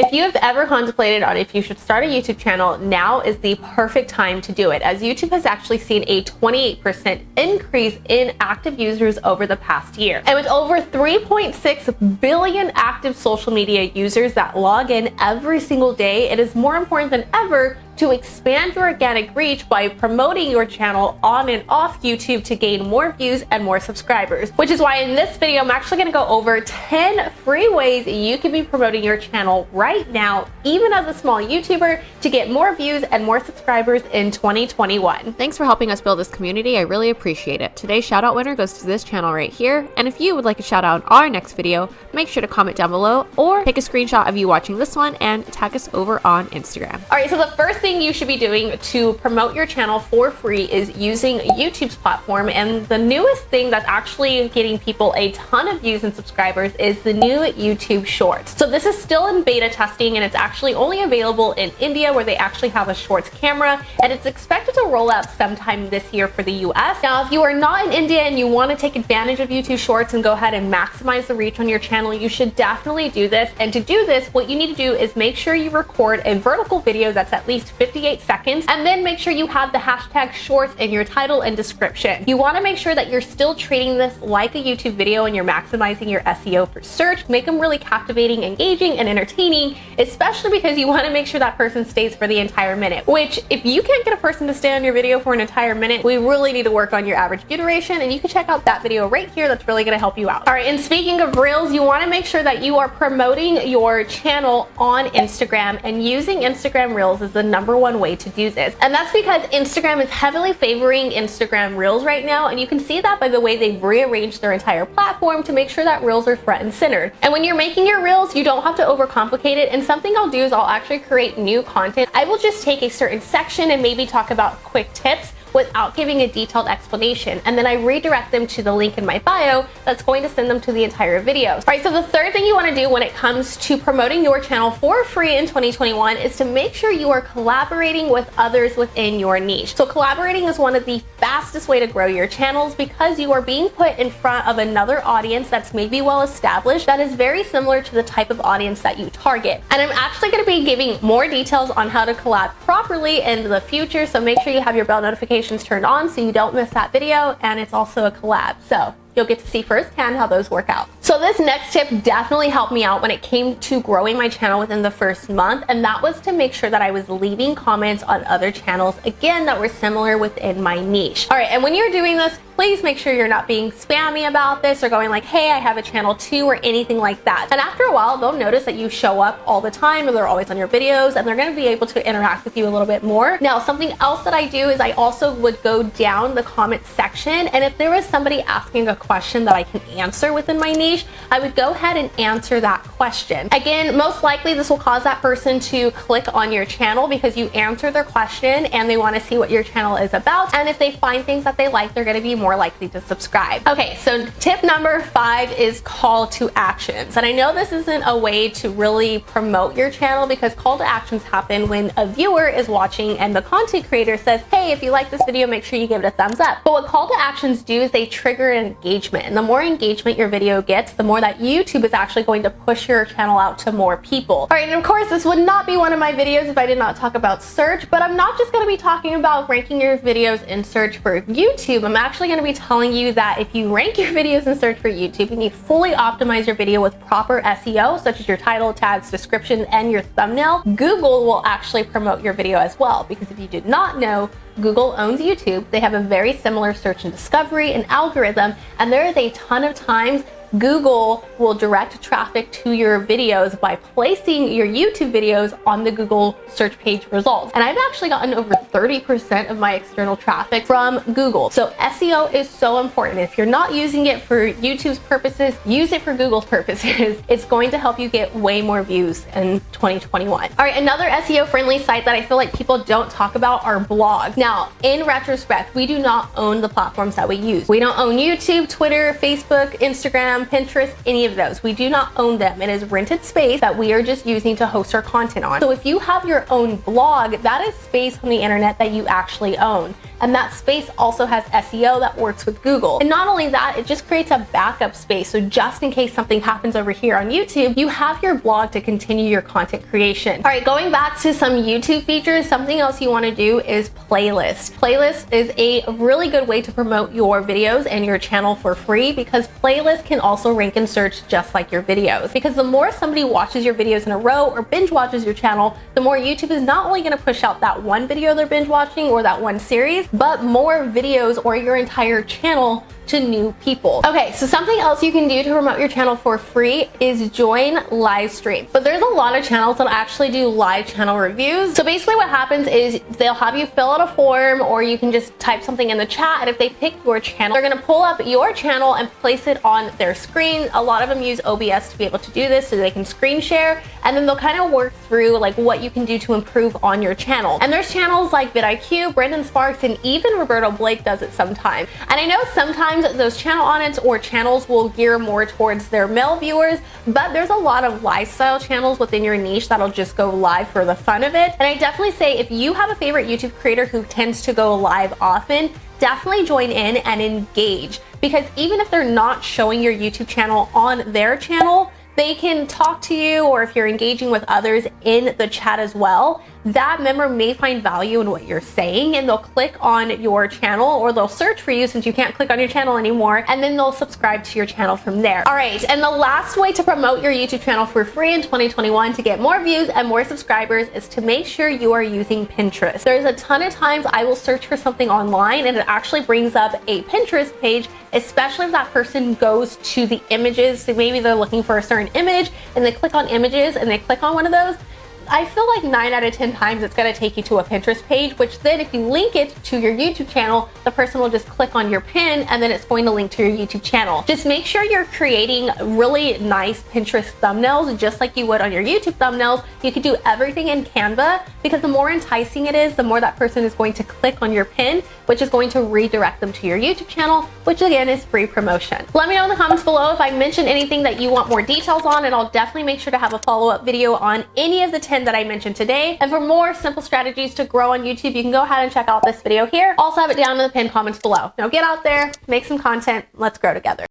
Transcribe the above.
If you have ever contemplated on if you should start a YouTube channel, now is the perfect time to do it, as YouTube has actually seen a 28% increase in active users over the past year. And with over 3.6 billion active social media users that log in every single day, it is more important than ever to expand your organic reach by promoting your channel on and off YouTube to gain more views and more subscribers. Which is why in this video, I'm actually gonna go over 10 free ways you can be promoting your channel right now, even as a small YouTuber, to get more views and more subscribers in 2021. Thanks for helping us build this community. I really appreciate it. Today's shout out winner goes to this channel right here. And if you would like a shout out in our next video, make sure to comment down below or take a screenshot of you watching this one and tag us over on Instagram. All right, so the first thing you should be doing to promote your channel for free is using YouTube's platform. And the newest thing that's actually getting people a ton of views and subscribers is the new YouTube Shorts. So this is still in beta testing, and it's actually only available in India, where they actually have a Shorts camera, and it's expected to roll out sometime this year for the US. Now, if you are not in India and you want to take advantage of YouTube Shorts and go ahead and maximize the reach on your channel, you should definitely do this. And to do this, what you need to do is make sure you record a vertical video that's at least 58 seconds, and then make sure you have the hashtag shorts in your title and description. You want to make sure that you're still treating this like a YouTube video and you're maximizing your SEO for search. Make them really captivating, engaging, and entertaining, especially because you want to make sure that person stays for the entire minute, which if you can't get a person to stay on your video for an entire minute, we really need to work on your average view duration, and you can check out that video right here. That's really going to help you out. All right, and speaking of Reels, you want to make sure that you are promoting your channel on Instagram, and using Instagram Reels is the #1 way to do this. And that's because Instagram is heavily favoring Instagram Reels right now, and you can see that by the way they've rearranged their entire platform to make sure that Reels are front and centered. And when you're making your Reels, you don't have to overcomplicate it, and something I'll do is I'll actually create new content. I will just take a certain section and maybe talk about quick tips without giving a detailed explanation, and then I redirect them to the link in my bio that's going to send them to the entire video. All right, so the third thing you want to do when it comes to promoting your channel for free in 2021 is to make sure you are collaborating with others within your niche. So collaborating is one of the fastest way to grow your channels, because you are being put in front of another audience that's maybe well established, that is very similar to the type of audience that you target. And I'm actually going to be giving more details on how to collab properly in the future, so make sure you have your bell notifications turned on so you don't miss that video, and it's also a collab, so you'll get to see firsthand how those work out. So this next tip definitely helped me out when it came to growing my channel within the first month, and that was to make sure that I was leaving comments on other channels, again, that were similar within my niche. All right, and when you're doing this, please make sure you're not being spammy about this or going like, hey, I have a channel too, or anything like that. And after a while, they'll notice that you show up all the time, or they're always on your videos, and they're gonna be able to interact with you a little bit more. Now, something else that I do is I also would go down the comment section, and if there was somebody asking a question that I can answer within my niche, I would go ahead and answer that question. Again, most likely this will cause that person to click on your channel because you answer their question and they want to see what your channel is about. And if they find things that they like, they're going to be more likely to subscribe. Okay, so tip number 5 is call to actions. And I know this isn't a way to really promote your channel, because call to actions happen when a viewer is watching and the content creator says, hey, if you like this video, make sure you give it a thumbs up. But what call to actions do is they trigger an engagement. And the more engagement your video gets, the more that YouTube is actually going to push your channel out to more people. All right, and of course, this would not be one of my videos if I did not talk about search, but I'm not just going to be talking about ranking your videos in search for YouTube. I'm actually going to be telling you that if you rank your videos in search for YouTube and you fully optimize your video with proper SEO, such as your title, tags, description, and your thumbnail, Google will actually promote your video as well. Because if you did not know, Google owns YouTube. They have a very similar search and discovery and algorithm, and there is a ton of times Google will direct traffic to your videos by placing your YouTube videos on the Google search page results. And I've actually gotten over 30% of my external traffic from Google. So SEO is so important. If you're not using it for YouTube's purposes, use it for Google's purposes. It's going to help you get way more views in 2021. All right, another SEO friendly site that I feel like people don't talk about are blogs. Now, in retrospect, we do not own the platforms that we use. We don't own YouTube, Twitter, Facebook, Instagram, Instagram, Pinterest, any of those. We do not own them. It is rented space that we are just using to host our content on. So if you have your own blog, that is space on the internet that you actually own. And that space also has SEO that works with Google. And not only that, it just creates a backup space. So just in case something happens over here on YouTube, you have your blog to continue your content creation. All right, going back to some YouTube features, something else you want to do is playlist. Playlist is a really good way to promote your videos and your channel for free, because playlist can also rank in search just like your videos. Because the more somebody watches your videos in a row or binge watches your channel, the more YouTube is not only going to push out that one video they're binge watching or that one series, but more videos or your entire channel to new people. Okay, so something else you can do to promote your channel for free is join live stream. But there's a lot of channels that actually do live channel reviews. So basically what happens is they'll have you fill out a form, or you can just type something in the chat, and if they pick your channel, they're gonna pull up your channel and place it on their screen. A lot of them use OBS to be able to do this so they can screen share, and then they'll kind of work through like what you can do to improve on your channel. And there's channels like vidIQ, Brandon Sparks, and even Roberto Blake does it sometimes. And I know sometimes those channel audits or channels will gear more towards their male viewers, but there's a lot of lifestyle channels within your niche that'll just go live for the fun of it. And I definitely say if you have a favorite YouTube creator who tends to go live often, definitely join in and engage, because even if they're not showing your YouTube channel on their channel, they can talk to you, or if you're engaging with others in the chat as well, that member may find value in what you're saying, and they'll click on your channel, or they'll search for you since you can't click on your channel anymore, and then they'll subscribe to your channel from there. All right, and the last way to promote your YouTube channel for free in 2021 to get more views and more subscribers is to make sure you are using Pinterest. There's a ton of times I will search for something online and it actually brings up a Pinterest page, especially if that person goes to the images. So maybe they're looking for a certain image and they click on images and they click on one of those. I feel like 9 out of 10 times it's going to take you to a Pinterest page, which then if you link it to your YouTube channel, the person will just click on your pin and then it's going to link to your YouTube channel. Just make sure you're creating really nice Pinterest thumbnails, just like you would on your YouTube thumbnails. You could do everything in Canva, because the more enticing it is, the more that person is going to click on your pin, which is going to redirect them to your YouTube channel, which again is free promotion. Let me know in the comments below if I mentioned anything that you want more details on, and I'll definitely make sure to have a follow-up video on any of the 10 that I mentioned today. And for more simple strategies to grow on YouTube, you can go ahead and check out this video here. Also have it down in the pinned comments below. Now get out there, make some content, let's grow together.